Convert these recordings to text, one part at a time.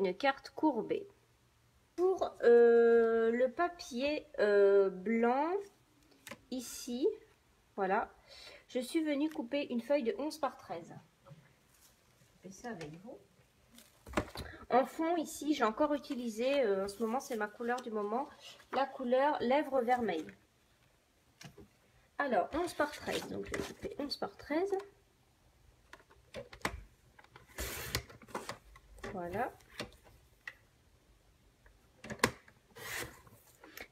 une carte courbée. Pour le papier blanc, ici, voilà, je suis venue couper une feuille de 11 par 13. Je fais ça avec vous. En fond, ici, j'ai encore utilisé, en ce moment, c'est ma couleur du moment, la couleur lèvres vermeilles. Alors, 11 par 13, donc je vais couper 11 par 13. Voilà.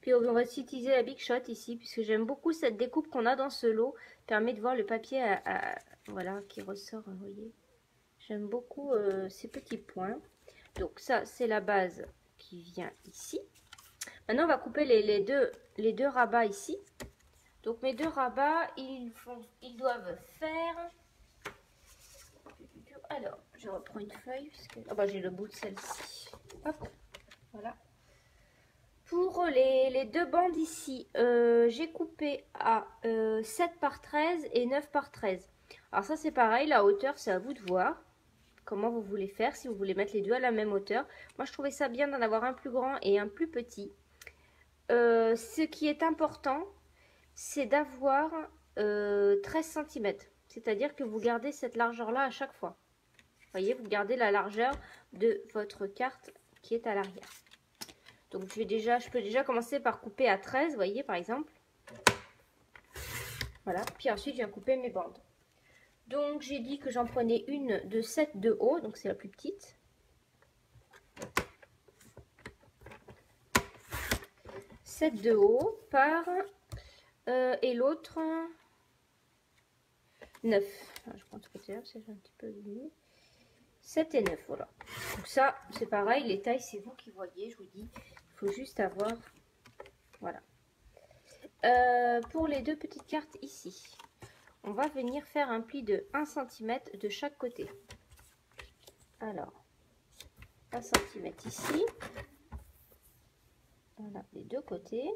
Puis on va utiliser la Big Shot ici, puisque j'aime beaucoup cette découpe qu'on a dans ce lot. Permet de voir le papier voilà, qui ressort, vous voyez. J'aime beaucoup ces petits points. Donc ça, c'est la base qui vient ici. Maintenant, on va couper les deux rabats ici. Donc mes deux rabats, ils doivent faire... Alors, je reprends une feuille, puisque... Ah bah, j'ai le bout de celle-ci. Hop, voilà. Pour les deux bandes ici, j'ai coupé à 7 par 13 et 9 par 13. Alors ça c'est pareil, la hauteur c'est à vous de voir comment vous voulez faire, si vous voulez mettre les deux à la même hauteur. Moi je trouvais ça bien d'en avoir un plus grand et un plus petit. Ce qui est important, c'est d'avoir 13 cm. C'est-à-dire que vous gardez cette largeur-là à chaque fois. Vous voyez, vous gardez la largeur de votre carte qui est à l'arrière. Donc je peux déjà commencer par couper à 13, vous voyez par exemple. Voilà, puis ensuite je viens couper mes bandes. Donc j'ai dit que j'en prenais une de 7 de haut, donc c'est la plus petite. « 7 de haut par et l'autre 9. Alors, je prends ce côté-là parce que j'ai un petit peu allumé. 7 et 9, voilà. Donc ça, c'est pareil, les tailles, c'est vous qui voyez, je vous dis. Il faut juste avoir... Voilà. Pour les deux petites cartes ici, on va venir faire un pli de 1 cm de chaque côté. Alors, 1 cm ici. Voilà, les deux côtés.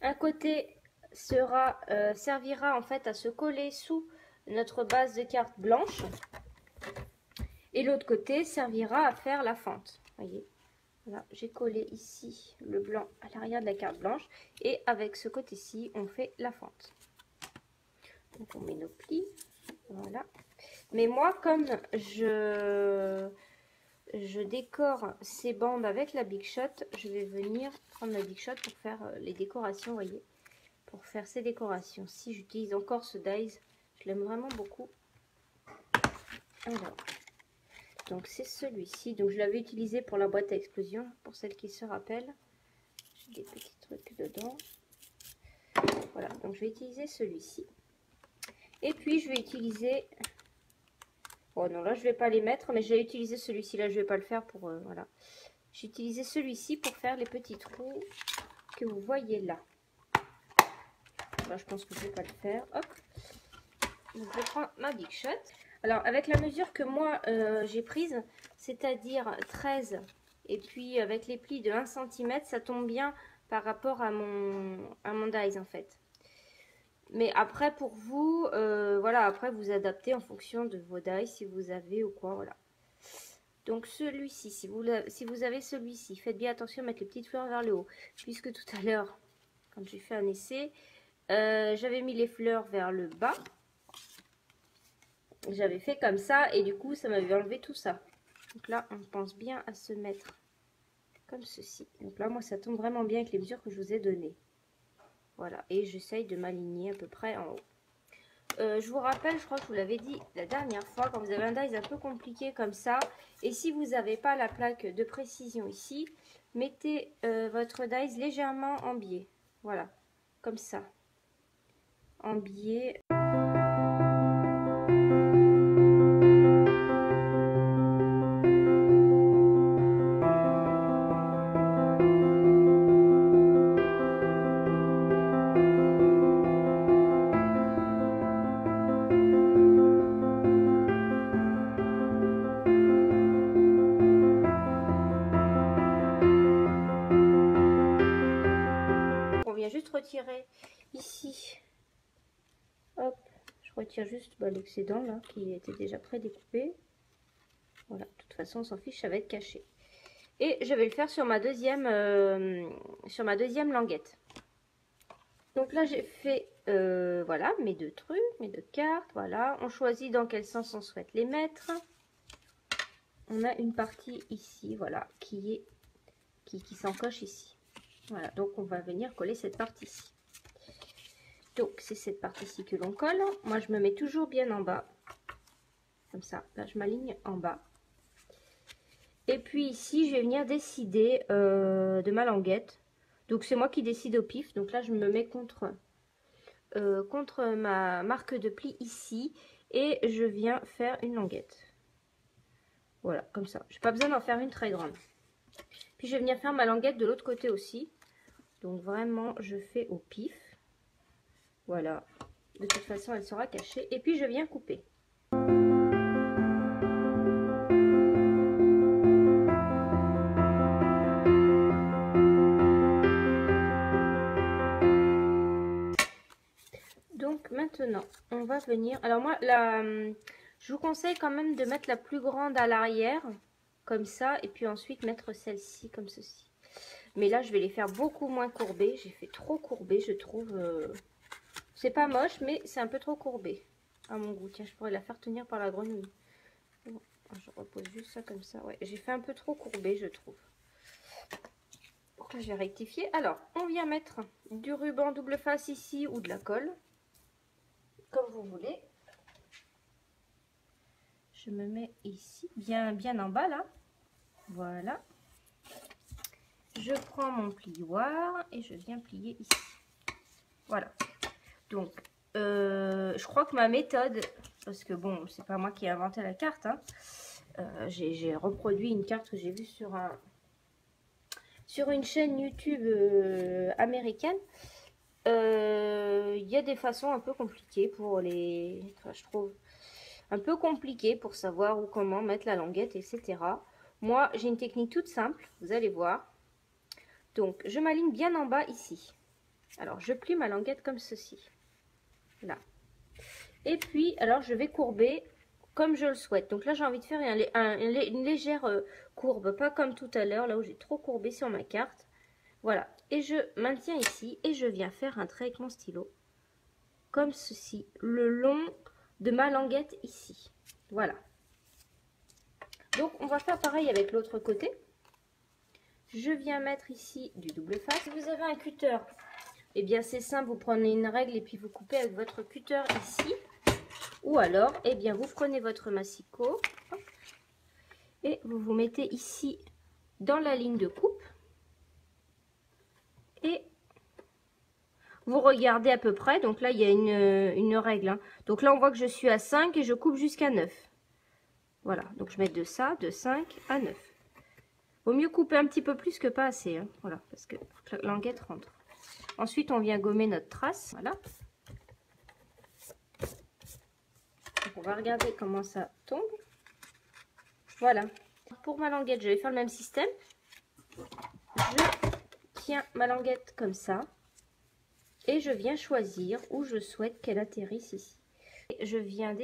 Un côté servira en fait à se coller sous notre base de carte blanche. Et l'autre côté servira à faire la fente. Voyez, voilà, j'ai collé ici le blanc à l'arrière de la carte blanche. Et avec ce côté-ci, on fait la fente. Donc on met nos plis. Voilà. Mais moi, comme je décore ces bandes avec la Big Shot, je vais venir prendre la Big Shot pour faire les décorations, vous voyez. Pour faire ces décorations. Si j'utilise encore ce dies, je l'aime vraiment beaucoup. Alors, donc c'est celui-ci. Donc je l'avais utilisé pour la boîte à explosion, pour celles qui se rappellent. J'ai des petits trucs dedans. Voilà, donc je vais utiliser celui-ci. Et puis je vais utiliser... Oh non, là je vais pas les mettre, mais j'ai utilisé celui-ci. Là je vais pas le faire pour... voilà. J'ai utilisé celui-ci pour faire les petits trous que vous voyez là. Là, je pense que je vais pas le faire. Hop. Donc, je prends ma Big Shot. Alors, avec la mesure que moi, j'ai prise, c'est-à-dire 13, et puis avec les plis de 1 cm, ça tombe bien par rapport à mon dies, en fait. Mais après, pour vous, voilà, après, vous adaptez en fonction de vos dies, si vous avez ou quoi, voilà. Donc, celui-ci, si vous avez celui-ci, faites bien attention à mettre les petites fleurs vers le haut. Puisque tout à l'heure, quand j'ai fait un essai... j'avais mis les fleurs vers le bas. J'avais fait comme ça et du coup ça m'avait enlevé tout ça. Donc là on pense bien à se mettre comme ceci. Donc là moi ça tombe vraiment bien avec les mesures que je vous ai données. Voilà, et j'essaye de m'aligner à peu près en haut. Je vous rappelle, je crois que je vous l'avais dit la dernière fois, quand vous avez un dies un peu compliqué comme ça, et si vous n'avez pas la plaque de précision ici, mettez votre dies légèrement en biais. Voilà, comme ça. En biais. On vient juste retirer ici. Hop, je retire juste l'excédent là qui était déjà pré-découpé. Voilà, de toute façon on s'en fiche, ça va être caché. Et je vais le faire sur ma deuxième languette. Donc là j'ai fait voilà mes deux trucs, mes deux cartes. Voilà, on choisit dans quel sens on souhaite les mettre. On a une partie ici, voilà, qui s'encoche ici. Voilà, donc on va venir coller cette partie-ci. Donc c'est cette partie-ci que l'on colle. Moi je me mets toujours bien en bas. Comme ça, là je m'aligne en bas. Et puis ici je vais venir décider de ma languette. Donc c'est moi qui décide au pif. Donc là je me mets contre ma marque de pli ici. Et je viens faire une languette. Voilà, comme ça. J'ai pas besoin d'en faire une très grande. Puis je vais venir faire ma languette de l'autre côté aussi. Donc vraiment je fais au pif. Voilà, de toute façon elle sera cachée. Et puis je viens couper. Donc maintenant on va venir, alors moi je vous conseille quand même de mettre la plus grande à l'arrière comme ça, et puis ensuite mettre celle-ci comme ceci. Mais là je vais les faire beaucoup moins courbées, j'ai fait trop courbé je trouve. C'est pas moche, mais c'est un peu trop courbé à mon goût. Tiens, je pourrais la faire tenir par la grenouille. Bon, je repose juste ça comme ça. Ouais, j'ai fait un peu trop courbé, je trouve. Donc là, je vais rectifier. Alors, on vient mettre du ruban double face ici ou de la colle, comme vous voulez. Je me mets ici, bien en bas là. Voilà. Je prends mon plioir et je viens plier ici. Voilà. Donc, je crois que ma méthode, parce que bon, c'est pas moi qui ai inventé la carte, hein, j'ai reproduit une carte que j'ai vue sur une chaîne YouTube américaine. Il y a des façons un peu compliquées pour les... Enfin, je trouve un peu compliqué pour savoir où, comment mettre la languette, etc. Moi, j'ai une technique toute simple, vous allez voir. Donc, je m'aligne bien en bas ici. Alors, je plie ma languette comme ceci. Là. Et puis, alors, je vais courber comme je le souhaite. Donc là, j'ai envie de faire une légère courbe, pas comme tout à l'heure, là où j'ai trop courbé sur ma carte. Voilà. Et je maintiens ici et je viens faire un trait avec mon stylo. Comme ceci, le long de ma languette ici. Voilà. Donc, on va faire pareil avec l'autre côté. Je viens mettre ici du double face. Si vous avez un cutter, eh bien c'est simple, vous prenez une règle et puis vous coupez avec votre cutter ici. Ou alors, eh bien vous prenez votre massicot et vous vous mettez ici dans la ligne de coupe. Et vous regardez à peu près. Donc là, il y a une règle. Hein. Donc là, on voit que je suis à 5 et je coupe jusqu'à 9. Voilà, donc je mets de 5 à 9. Vaut mieux couper un petit peu plus que pas assez. Hein. Voilà, parce que la languette rentre. Ensuite, on vient gommer notre trace. Voilà. Donc, on va regarder comment ça tombe. Voilà. Pour ma languette, je vais faire le même système. Je tiens ma languette comme ça. Et je viens choisir où je souhaite qu'elle atterrisse ici. Et je viens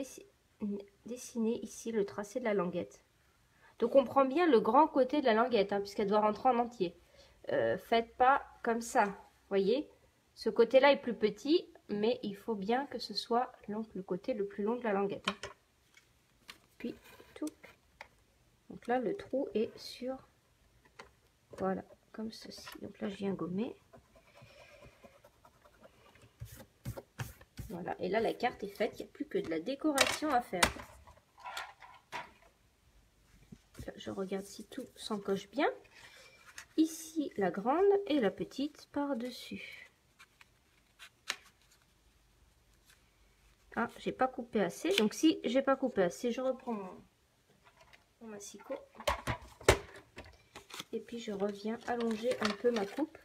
dessiner ici le tracé de la languette. Donc on prend bien le grand côté de la languette, hein, puisqu'elle doit rentrer en entier. Faites pas comme ça, voyez. Ce côté-là est plus petit, mais il faut bien que ce soit le côté le plus long de la languette. Hein. Puis tout. Donc là, le trou est sur, voilà, comme ceci. Donc là, je viens gommer. Voilà, et là, la carte est faite. Il n'y a plus que de la décoration à faire. Je regarde si tout s'encoche bien. Ici, la grande et la petite par-dessus. Ah, j'ai pas coupé assez. Donc, si j'ai pas coupé assez, je reprends mon massicot. Et puis, je reviens allonger un peu ma coupe.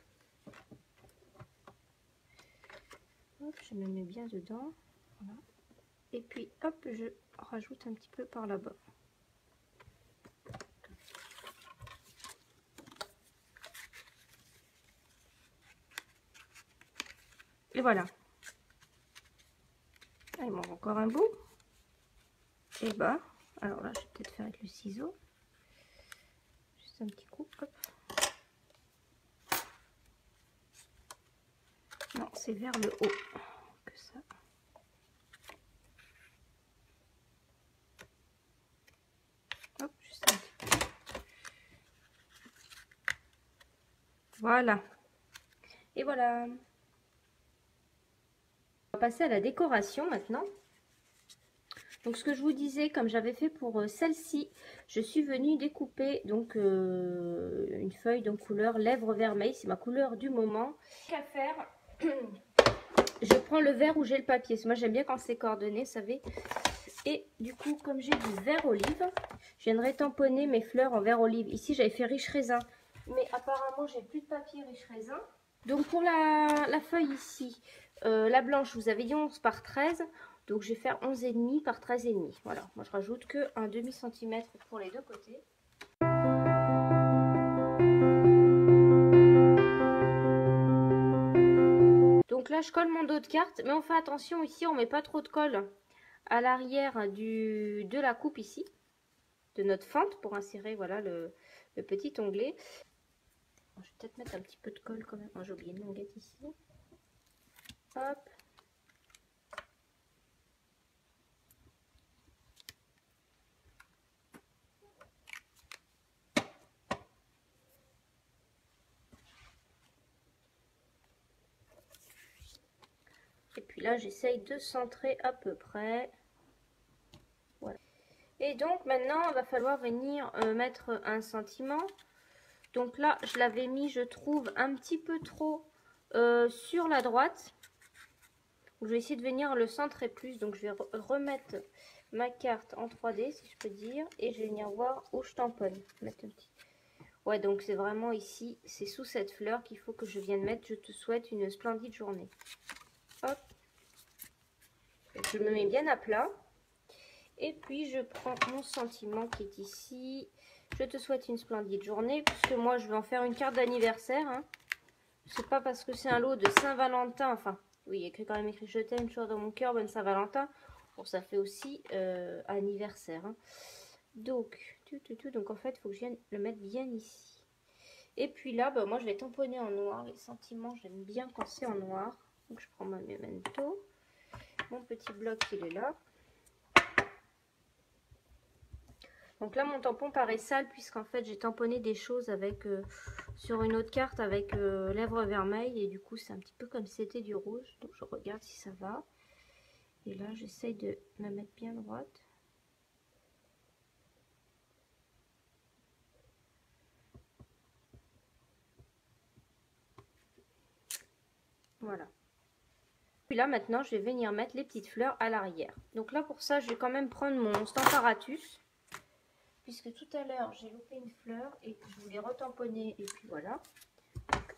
Hop, je me mets bien dedans. Voilà. Et puis, hop, je rajoute un petit peu par là-bas. Et voilà. Ah, il m'en manque encore un bout. Et bas. Alors là, je vais peut-être faire avec le ciseau. Juste un petit coup. Hop. Non, c'est vers le haut que ça. Hop, juste un petit peu. Voilà. Et voilà. On va passer à la décoration maintenant. Donc ce que je vous disais, comme j'avais fait pour celle-ci, je suis venue découper donc une feuille de couleur lèvres vermeil. C'est ma couleur du moment. Qu'à faire, je prends le vert où j'ai le papier. Moi j'aime bien quand c'est coordonné, vous savez. Et du coup, comme j'ai du vert olive, je viendrai tamponner mes fleurs en vert olive. Ici j'avais fait riche raisin, mais apparemment j'ai plus de papier riche raisin. Donc pour la feuille ici, la blanche, vous avez dit 11 par 13. Donc je vais faire 11,5 par 13,5. Voilà, moi je rajoute que un demi-centimètre pour les deux côtés. Donc là je colle mon dos de carte, mais on fait attention ici, on met pas trop de colle à l'arrière de la coupe ici, de notre fente pour insérer voilà le petit onglet. Je vais peut-être mettre un petit peu de colle quand même. Oh, j'ai oublié une languette ici. Hop. Et puis là, j'essaye de centrer à peu près. Voilà. Et donc maintenant, il va falloir venir mettre un sentiment. Donc là, je l'avais mis, je trouve, un petit peu trop sur la droite. Je vais essayer de venir le centrer plus. Donc je vais remettre ma carte en 3D, si je peux dire. Et je vais venir voir où je tamponne. Mettre un petit... Ouais, donc c'est vraiment ici, c'est sous cette fleur qu'il faut que je vienne mettre. Je te souhaite une splendide journée. Hop. Je me mets bien à plat. Et puis je prends mon sentiment qui est ici. Je te souhaite une splendide journée. Puisque moi je vais en faire une carte d'anniversaire. Hein. C'est pas parce que c'est un lot de Saint-Valentin. Enfin, oui, il y a écrit quand même écrit je t'aime, toujours dans mon cœur, bonne Saint-Valentin. Bon, ça fait aussi anniversaire. Hein. Donc, donc en fait, il faut que je vienne le mettre bien ici. Et puis là, bah, moi je vais tamponner en noir. Les sentiments, j'aime bien quand c'est en noir. Donc je prends ma memento. Mon petit bloc, il est là. Donc là, mon tampon paraît sale puisqu'en fait, j'ai tamponné des choses avec sur une autre carte avec lèvres vermeilles. Et du coup, c'est un petit peu comme si c'était du rouge. Donc je regarde si ça va. Et là, j'essaye de me mettre bien droite. Voilà. Puis là, maintenant, je vais venir mettre les petites fleurs à l'arrière. Donc là, pour ça, je vais quand même prendre mon Stamparatus. Puisque tout à l'heure, j'ai loupé une fleur et je voulais retamponner. Et puis voilà.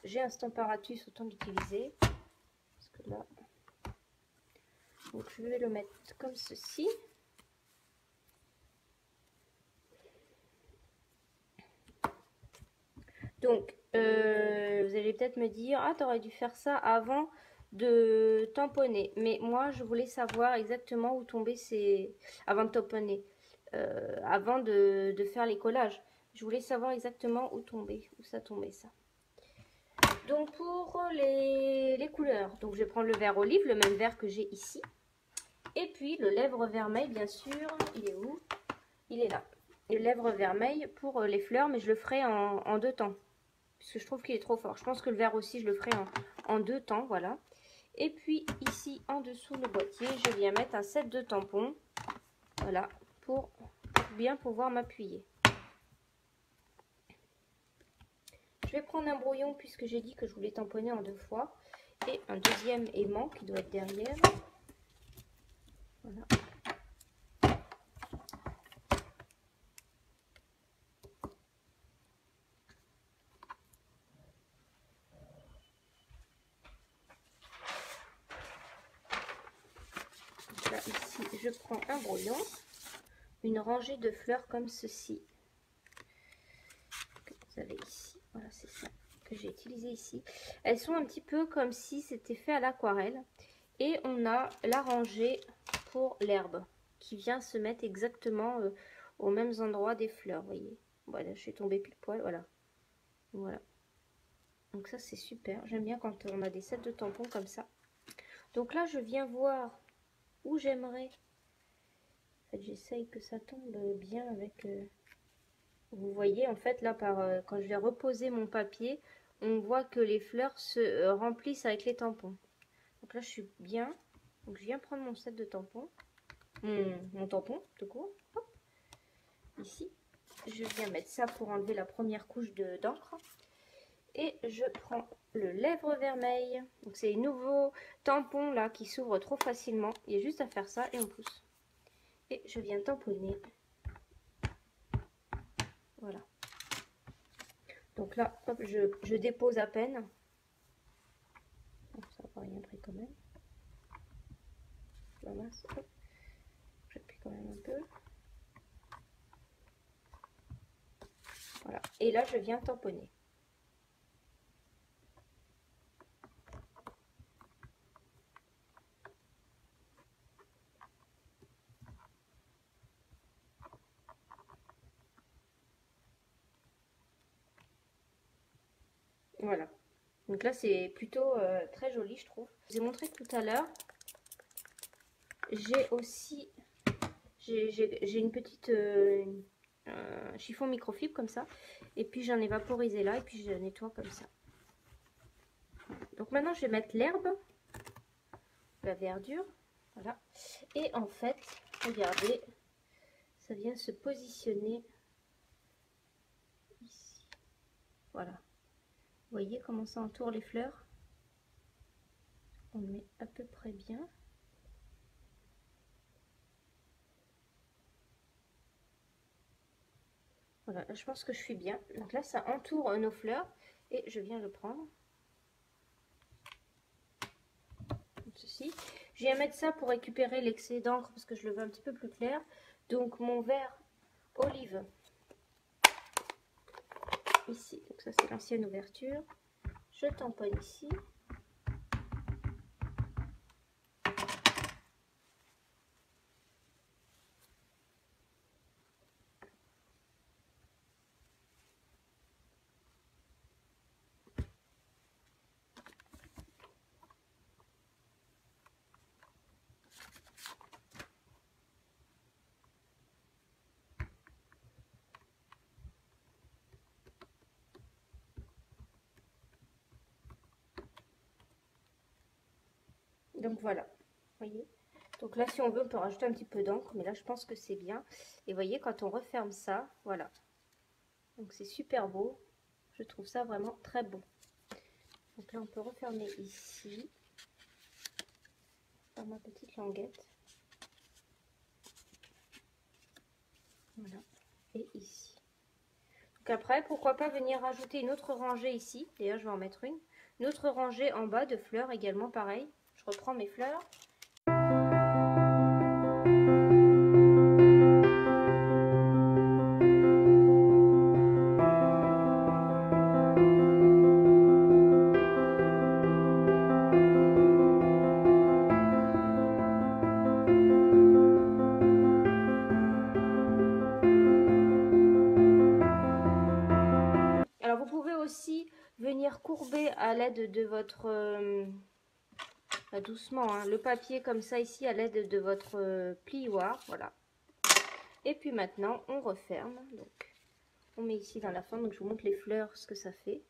J'ai un Stamparatus, autant l'utiliser. Parce que là... Donc je vais le mettre comme ceci. Donc, vous allez peut-être me dire, ah, t'aurais dû faire ça avant de tamponner. Mais moi, je voulais savoir exactement où tomber ces... Avant de tamponner. Avant de faire les collages. Je voulais savoir exactement où tomber, où ça tombait ça. Donc, pour les couleurs, donc je vais prendre le vert olive, le même vert que j'ai ici. Et puis, le lèvre vermeil, bien sûr, il est où? Il est là. Le lèvre vermeil pour les fleurs, mais je le ferai en deux temps. Parce que je trouve qu'il est trop fort. Je pense que le vert aussi, je le ferai en deux temps, voilà. Et puis ici, en dessous le boîtier, je viens mettre un set de tampons. Voilà, pour bien pouvoir m'appuyer. Je vais prendre un brouillon puisque j'ai dit que je voulais tamponner en deux fois. Et un deuxième aimant qui doit être derrière. Voilà. Là, ici, je prends un brouillon, une rangée de fleurs comme ceci. Que vous avez ici. Voilà, c'est ça que j'ai utilisé ici. Elles sont un petit peu comme si c'était fait à l'aquarelle. Et on a la rangée pour l'herbe qui vient se mettre exactement aux mêmes endroits des fleurs, vous voyez. Voilà, je suis tombée pile poil, voilà. Voilà. Donc ça c'est super, j'aime bien quand on a des sets de tampons comme ça. Donc là je viens voir où j'aimerais. En fait, j'essaye que ça tombe bien avec... Vous voyez, en fait, là, quand je vais reposer mon papier, on voit que les fleurs se remplissent avec les tampons. Donc là, je suis bien. Donc, je viens prendre mon set de tampons. Mon tampon, tout court. Hop. Ici. Je viens mettre ça pour enlever la première couche d'encre. Et je prends le lèvre vermeil. Donc, c'est les nouveaux tampons, là, qui s'ouvrent trop facilement. Il y a juste à faire ça et on pousse. Et je viens tamponner. Voilà. Donc là, hop, je dépose à peine. Bon, ça n'a pas rien pris quand même. La masse, hop. J'appuie quand même un peu. Voilà. Et là, je viens tamponner. Voilà. Donc là, c'est plutôt très joli, je trouve. Je vous ai montré tout à l'heure. J'ai aussi... J'ai une petite chiffon microfibre comme ça. Et puis, j'en ai vaporisé là. Et puis, je nettoie comme ça. Donc maintenant, je vais mettre l'herbe. La verdure. Voilà. Et en fait, regardez, ça vient se positionner ici. Voilà. Vous voyez comment ça entoure les fleurs? On met à peu près bien. Voilà, je pense que je suis bien. Donc là, ça entoure nos fleurs. Et je viens le prendre. Comme ceci. Je viens mettre ça pour récupérer l'excès d'encre parce que je le veux un petit peu plus clair. Donc mon verre olive. Ici. Donc ça, c'est l'ancienne ouverture. Je tamponne ici. Donc voilà, voyez. Donc là, si on veut, on peut rajouter un petit peu d'encre, mais là, je pense que c'est bien. Et voyez, quand on referme ça, voilà. Donc c'est super beau. Je trouve ça vraiment très beau. Donc là, on peut refermer ici, par ma petite languette. Voilà. Et ici. Donc après, pourquoi pas venir rajouter une autre rangée ici. D'ailleurs, je vais en mettre une. Une autre rangée en bas de fleurs également, pareil. Je reprends mes fleurs. Alors, vous pouvez aussi venir courber à l'aide de votre... doucement, hein, le papier comme ça ici à l'aide de votre plioir. Voilà. Et puis maintenant, on referme. Donc, on met ici dans la fente. Donc, je vous montre les fleurs, ce que ça fait.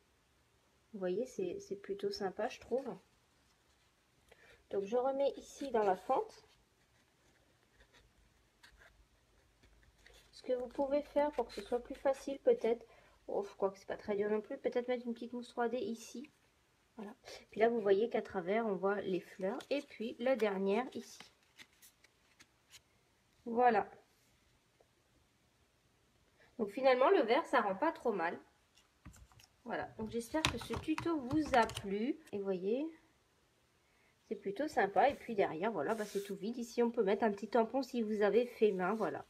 Vous voyez, c'est plutôt sympa, je trouve. Donc, je remets ici dans la fente. Ce que vous pouvez faire pour que ce soit plus facile, peut-être, oh, je crois que c'est pas très dur non plus, peut-être mettre une petite mousse 3D ici. Voilà. Puis là, vous voyez qu'à travers, on voit les fleurs. Et puis, la dernière ici. Voilà. Donc, finalement, le vert, ça rend pas trop mal. Voilà. Donc, j'espère que ce tuto vous a plu. Et vous voyez, c'est plutôt sympa. Et puis, derrière, voilà, bah, c'est tout vide. Ici, on peut mettre un petit tampon si vous avez fait main. Voilà.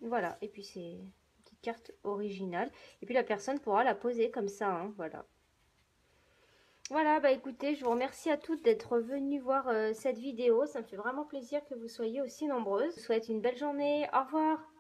Voilà. Et puis, c'est une petite carte originale. Et puis, la personne pourra la poser comme ça. Hein, voilà. Voilà, bah écoutez, je vous remercie à toutes d'être venues voir cette vidéo. Ça me fait vraiment plaisir que vous soyez aussi nombreuses. Je vous souhaite une belle journée. Au revoir.